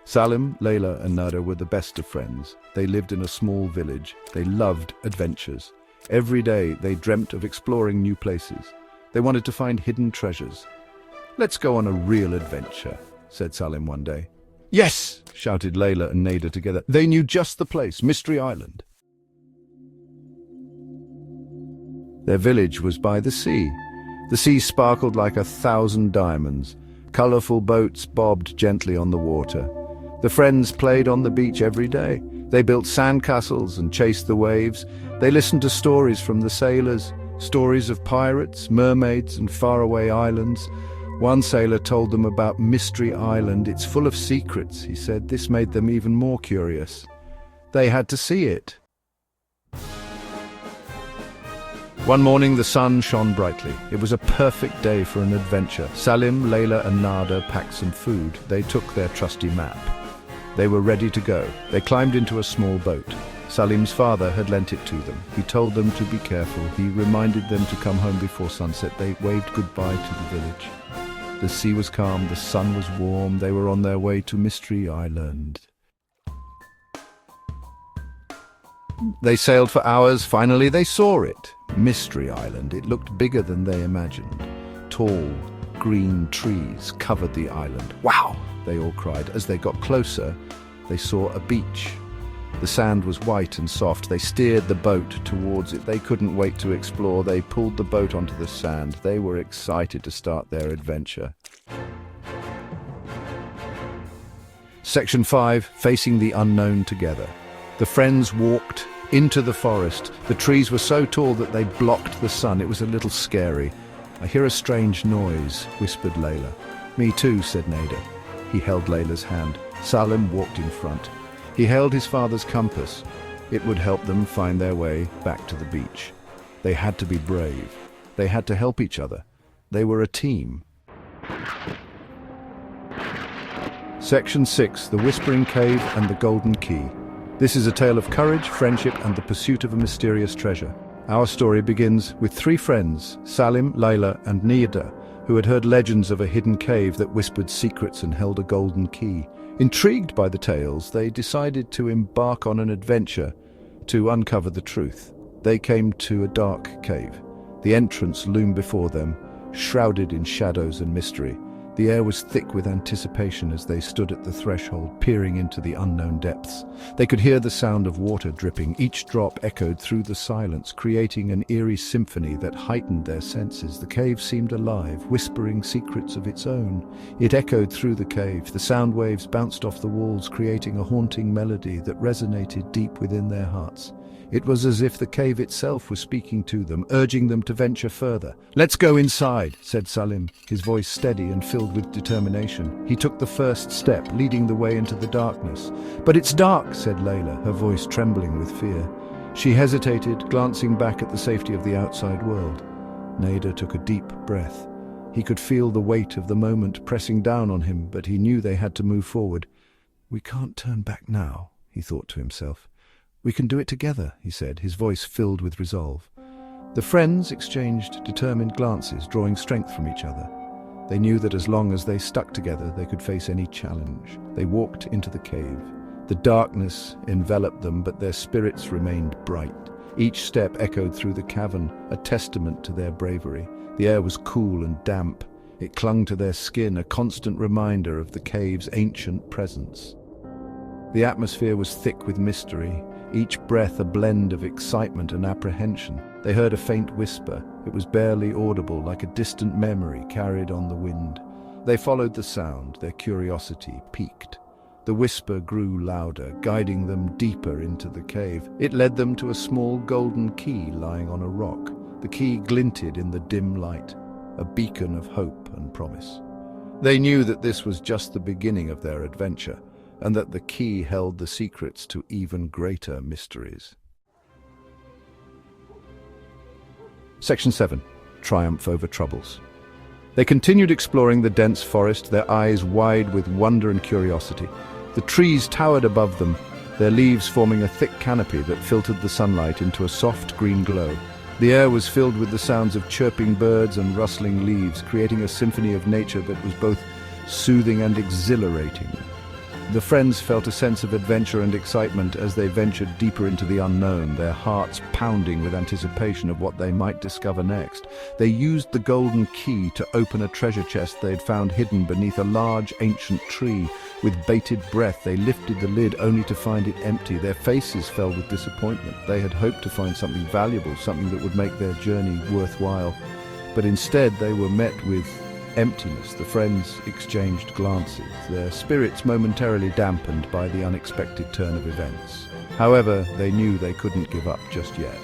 Salim, Laila, and Nader were the best of friends. They lived in a small village. They loved adventures. Every day they dreamt of exploring new places. They wanted to find hidden treasures. "Let's go on a real adventure," said Salim one day. "Yes!" shouted Laila and Nader together. They knew just the place, Mystery Island. Their village was by the sea. The sea sparkled like 1,000 diamonds. Colorful boats bobbed gently on the water. The friends played on the beach every day. They built sandcastles and chased the waves. They listened to stories from the sailors, stories of pirates, mermaids, and faraway islands. One sailor told them about Mystery Island. "It's full of secrets," he said. This made them even more curious. They had to see it. One morning the sun shone brightly. It was a perfect day for an adventure. Salim, Laila and Nader packed some food. They took their trusty map. They were ready to go. They climbed into a small boat. Salim's father had lent it to them. He told them to be careful. He reminded them to come home before sunset. They waved goodbye to the village. The sea was calm, the sun was warm. They were on their way to Mystery Island. They sailed for hours. Finally, they saw it. Mystery Island. It looked bigger than they imagined. Tall, green trees covered the island. "Wow!" they all cried. As they got closer, they saw a beach. The sand was white and soft. They steered the boat towards it. They couldn't wait to explore. They pulled the boat onto the sand. They were excited to start their adventure. Section 5, Facing the Unknown Together. The friends walked into the forest. The trees were so tall that they blocked the sun. It was a little scary. "I hear a strange noise," whispered Laila. "Me too," said Nader. He held Layla's hand. Salim walked in front. He held his father's compass. It would help them find their way back to the beach. They had to be brave. They had to help each other. They were a team. Section 6, The Whispering Cave and the Golden Key. This is a tale of courage, friendship, and the pursuit of a mysterious treasure. Our story begins with three friends, Salim, Laila, and Nader, who had heard legends of a hidden cave that whispered secrets and held a golden key. Intrigued by the tales, they decided to embark on an adventure to uncover the truth. They came to a dark cave. The entrance loomed before them, shrouded in shadows and mystery. The air was thick with anticipation as they stood at the threshold, peering into the unknown depths. They could hear the sound of water dripping. Each drop echoed through the silence, creating an eerie symphony that heightened their senses. The cave seemed alive, whispering secrets of its own. It echoed through the cave. The sound waves bounced off the walls, creating a haunting melody that resonated deep within their hearts. It was as if the cave itself was speaking to them, urging them to venture further. "Let's go inside," said Salim, his voice steady and filled with determination. He took the first step, leading the way into the darkness. "But it's dark," said Laila, her voice trembling with fear. She hesitated, glancing back at the safety of the outside world. Nader took a deep breath. He could feel the weight of the moment pressing down on him, but he knew they had to move forward. "We can't turn back now," he thought to himself. "We can do it together," he said, his voice filled with resolve. The friends exchanged determined glances, drawing strength from each other. They knew that as long as they stuck together, they could face any challenge. They walked into the cave. The darkness enveloped them, but their spirits remained bright. Each step echoed through the cavern, a testament to their bravery. The air was cool and damp. It clung to their skin, a constant reminder of the cave's ancient presence. The atmosphere was thick with mystery, each breath a blend of excitement and apprehension. They heard a faint whisper. It was barely audible, like a distant memory carried on the wind. They followed the sound, their curiosity piqued. The whisper grew louder, guiding them deeper into the cave. It led them to a small golden key lying on a rock. The key glinted in the dim light, a beacon of hope and promise. They knew that this was just the beginning of their adventure, and that the key held the secrets to even greater mysteries. Section 7. Triumph over Troubles. They continued exploring the dense forest, their eyes wide with wonder and curiosity. The trees towered above them, their leaves forming a thick canopy that filtered the sunlight into a soft green glow. The air was filled with the sounds of chirping birds and rustling leaves, creating a symphony of nature that was both soothing and exhilarating. The friends felt a sense of adventure and excitement as they ventured deeper into the unknown, their hearts pounding with anticipation of what they might discover next. They used the golden key to open a treasure chest they had found hidden beneath a large ancient tree. With bated breath, they lifted the lid only to find it empty. Their faces fell with disappointment. They had hoped to find something valuable, something that would make their journey worthwhile. But instead, they were met with emptiness. The friends exchanged glances, their spirits momentarily dampened by the unexpected turn of events. However, they knew they couldn't give up just yet.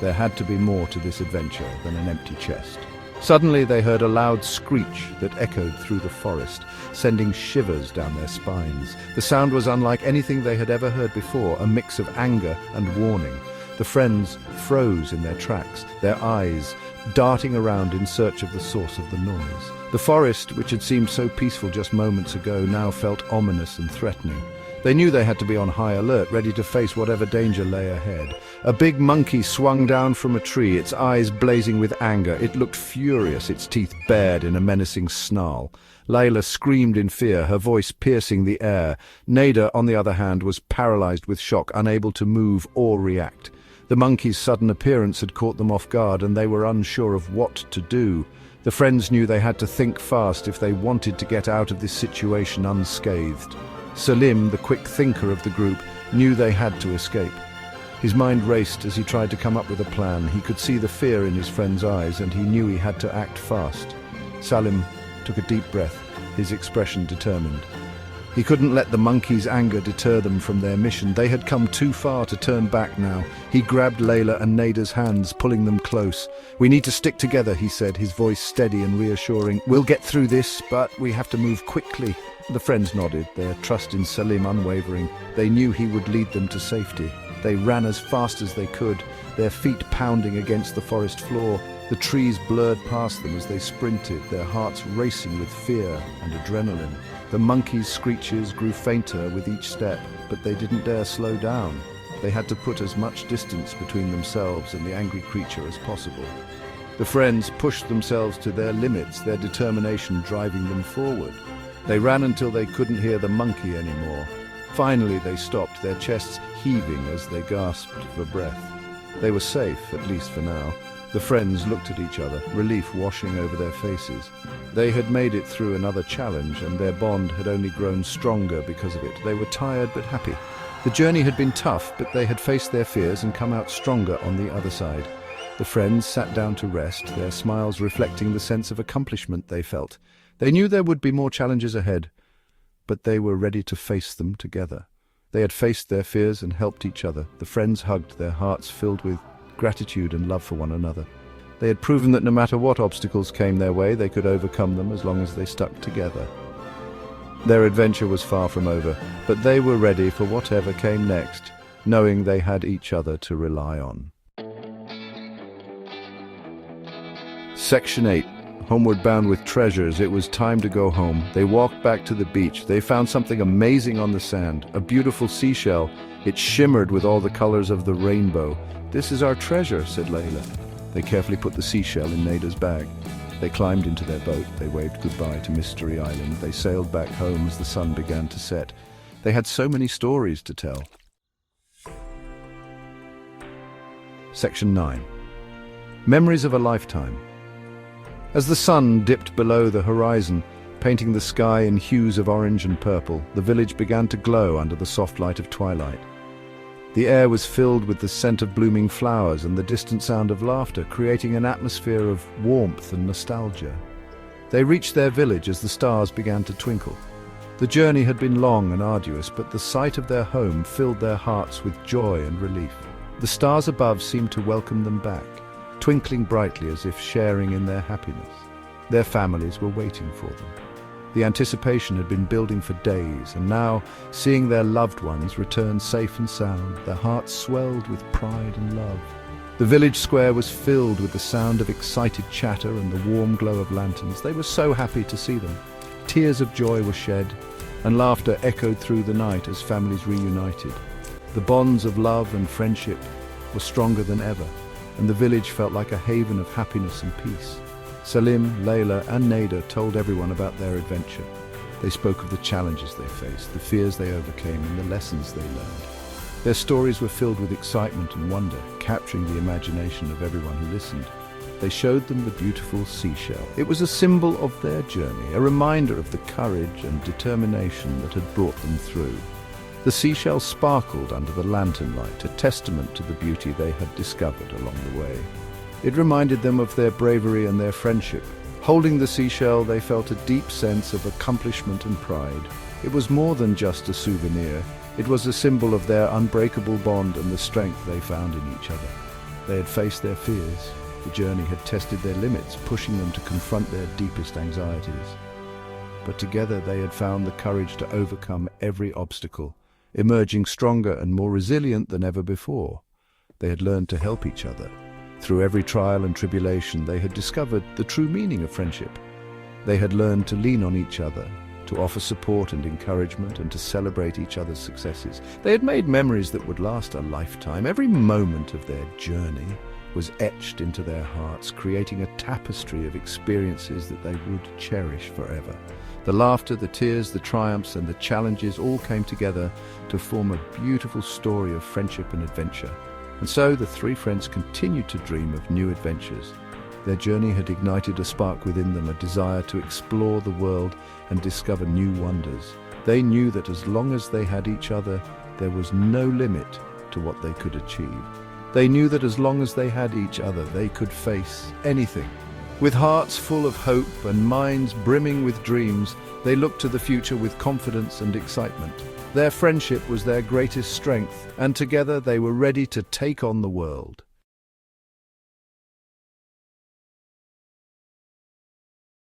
There had to be more to this adventure than an empty chest. Suddenly they heard a loud screech that echoed through the forest, sending shivers down their spines. The sound was unlike anything they had ever heard before, a mix of anger and warning. The friends froze in their tracks, their eyes darting around in search of the source of the noise. The forest, which had seemed so peaceful just moments ago, now felt ominous and threatening. They knew they had to be on high alert, ready to face whatever danger lay ahead. A big monkey swung down from a tree, its eyes blazing with anger. It looked furious, its teeth bared in a menacing snarl. Laila screamed in fear, her voice piercing the air. Nader, on the other hand, was paralyzed with shock, unable to move or react. The monkey's sudden appearance had caught them off guard, and they were unsure of what to do. The friends knew they had to think fast if they wanted to get out of this situation unscathed. Salim, the quick thinker of the group, knew they had to escape. His mind raced as he tried to come up with a plan. He could see the fear in his friend's eyes, and he knew he had to act fast. Salim took a deep breath, his expression determined. He couldn't let the monkey's anger deter them from their mission. They had come too far to turn back now. He grabbed Laila and Nader's hands, pulling them close. "We need to stick together," he said, his voice steady and reassuring. "We'll get through this, but we have to move quickly." The friends nodded, their trust in Salim unwavering. They knew he would lead them to safety. They ran as fast as they could, their feet pounding against the forest floor. The trees blurred past them as they sprinted, their hearts racing with fear and adrenaline. The monkey's screeches grew fainter with each step, but they didn't dare slow down. They had to put as much distance between themselves and the angry creature as possible. The friends pushed themselves to their limits, their determination driving them forward. They ran until they couldn't hear the monkey anymore. Finally they stopped, their chests heaving as they gasped for breath. They were safe, at least for now. The friends looked at each other, relief washing over their faces. They had made it through another challenge, and their bond had only grown stronger because of it. They were tired but happy. The journey had been tough, but they had faced their fears and come out stronger on the other side. The friends sat down to rest, their smiles reflecting the sense of accomplishment they felt. They knew there would be more challenges ahead, but they were ready to face them together. They had faced their fears and helped each other. The friends hugged, their hearts filled with gratitude and love for one another. They had proven that no matter what obstacles came their way, they could overcome them as long as they stuck together. Their adventure was far from over, but they were ready for whatever came next, knowing they had each other to rely on. Section 8. Homeward bound with treasures, it was time to go home. They walked back to the beach. They found something amazing on the sand, a beautiful seashell. It shimmered with all the colors of the rainbow. "This is our treasure," said Laila. They carefully put the seashell in Nader's bag. They climbed into their boat. They waved goodbye to Mystery Island. They sailed back home as the sun began to set. They had so many stories to tell. Section 9. Memories of a Lifetime. As the sun dipped below the horizon, painting the sky in hues of orange and purple, the village began to glow under the soft light of twilight. The air was filled with the scent of blooming flowers and the distant sound of laughter, creating an atmosphere of warmth and nostalgia. They reached their village as the stars began to twinkle. The journey had been long and arduous, but the sight of their home filled their hearts with joy and relief. The stars above seemed to welcome them back, twinkling brightly as if sharing in their happiness. Their families were waiting for them. The anticipation had been building for days, and now, seeing their loved ones return safe and sound, their hearts swelled with pride and love. The village square was filled with the sound of excited chatter and the warm glow of lanterns. They were so happy to see them. Tears of joy were shed, and laughter echoed through the night as families reunited. The bonds of love and friendship were stronger than ever, and the village felt like a haven of happiness and peace. Salim, Laila, and Nader told everyone about their adventure. They spoke of the challenges they faced, the fears they overcame, and the lessons they learned. Their stories were filled with excitement and wonder, capturing the imagination of everyone who listened. They showed them the beautiful seashell. It was a symbol of their journey, a reminder of the courage and determination that had brought them through. The seashell sparkled under the lantern light, a testament to the beauty they had discovered along the way. It reminded them of their bravery and their friendship. Holding the seashell, they felt a deep sense of accomplishment and pride. It was more than just a souvenir. It was a symbol of their unbreakable bond and the strength they found in each other. They had faced their fears. The journey had tested their limits, pushing them to confront their deepest anxieties. But together they had found the courage to overcome every obstacle, emerging stronger and more resilient than ever before. They had learned to help each other. Through every trial and tribulation, they had discovered the true meaning of friendship. They had learned to lean on each other, to offer support and encouragement, and to celebrate each other's successes. They had made memories that would last a lifetime. Every moment of their journey was etched into their hearts, creating a tapestry of experiences that they would cherish forever. The laughter, the tears, the triumphs, and the challenges all came together to form a beautiful story of friendship and adventure. And so the three friends continued to dream of new adventures. Their journey had ignited a spark within them, a desire to explore the world and discover new wonders. They knew that as long as they had each other, there was no limit to what they could achieve. They knew that as long as they had each other, they could face anything. With hearts full of hope and minds brimming with dreams, they looked to the future with confidence and excitement. Their friendship was their greatest strength, and together they were ready to take on the world.